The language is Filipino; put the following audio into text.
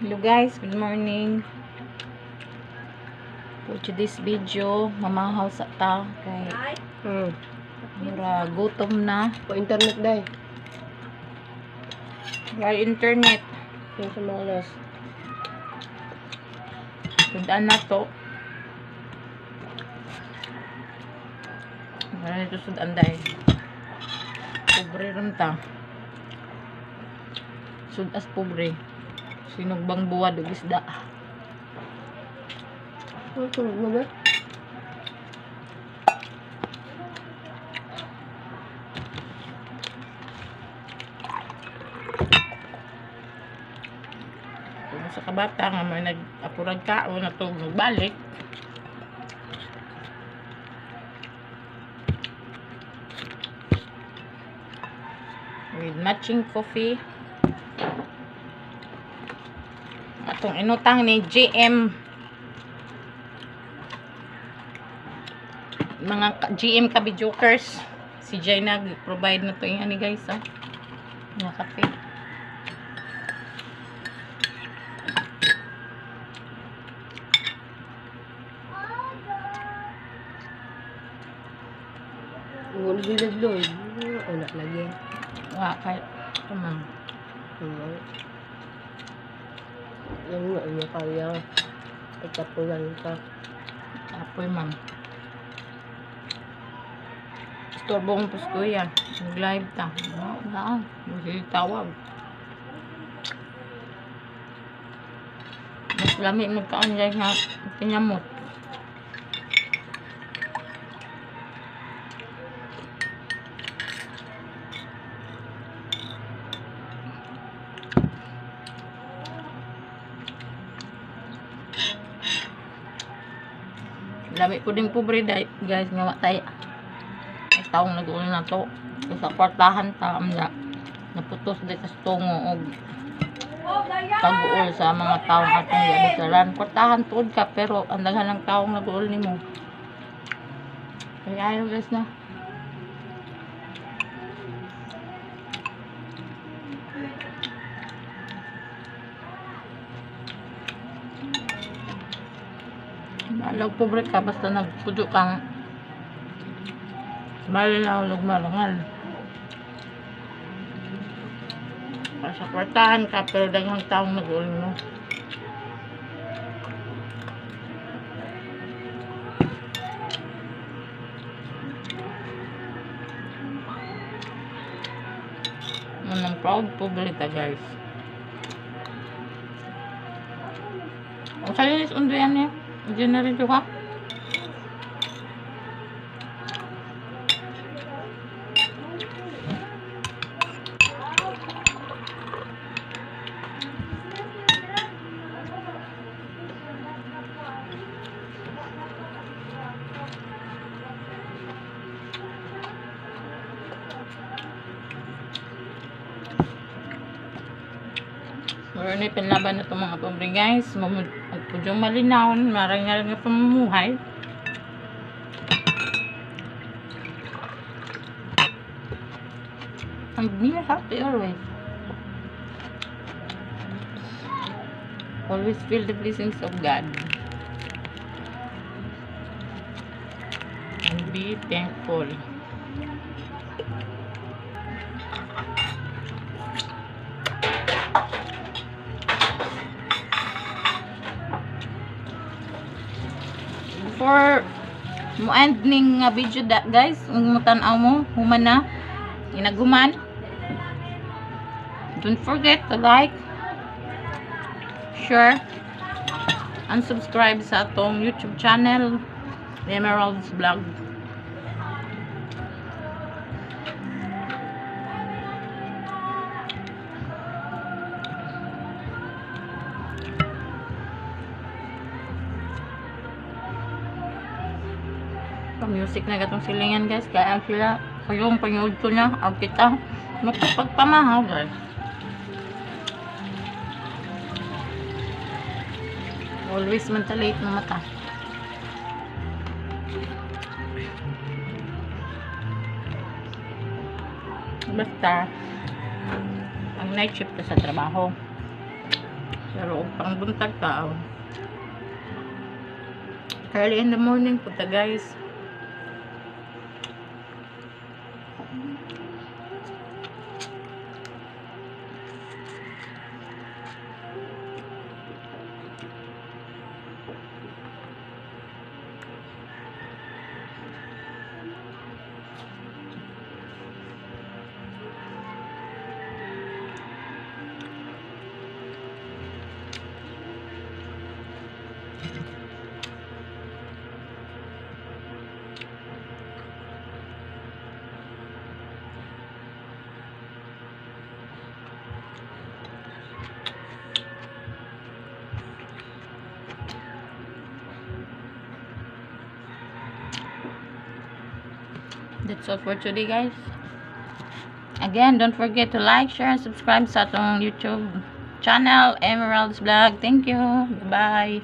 Hello guys, good morning. For today's video, mamahaw sa ta kay mura gutom na. Po internet day. Kay internet. Yung sa mga alas. Sudaan na to. Ano ito sudaan day? Pobre rin ta. Sudas pobre. Sinugbang buwad o isda. Ano tulog mo ba? Kung sa kabata nga may nag-apurag kao na to magbalik. With matching coffee. Atong inutang ni GM. Mga GM Kabi Jokers. Si Jay nag-provide na to yung ani guys, ha. Mga kape. Ngunit bilad-loy. Wala lagi. Wala kahit kumang. Yan nga, ano kaya. Pagkapulan ka. Apoy, ma'am. Istorbo kong puskoy, ah. Nag-live ta. Wala. Hindi tawag. Mas lamig magkaan dyan nga pinyamot. Lami po din pobre guys nga matay. Ay taong nag-uul na to. Sa kwartahan ta amda. Naputos dito sa tungo og pag-uul sa mga taong atong gabitaran. Kwartahan tuod ka pero ang daghan ng taong nag-uul nimo. Kaya ayaw guys na. Malag pobre ka basta nagpudo kang malalaw marangal. Sa kwartahan ka pero daghang taong nag-uul mo. Manang proud pobre ta guys. Ang salinis undo yan eh. Diyan na rin ito ka. Meron na pinlaban na itong mga pobre guys. Magpudyong malinaw. Marangal nga pamumuhay. And be happy always. Always feel the blessings of God. And be thankful. For mo end ning video guys, kung tan-aw mo human na inaguman, don't forget to like, share and subscribe sa atong YouTube channel Emerald's Vlog. Music na gatong silingan guys, kaya sila kayong panood ko na ang kita magpagpamahaw guys. Always mentalate ng mata. Basta ang night shift ka sa trabaho, Pero pang buntag tao. Early in the morning punta guys. That's all for today guys. Again, don't forget to like, share, and subscribe sa atong YouTube channel, Emerald's Vlog. Thank you. Bye-bye.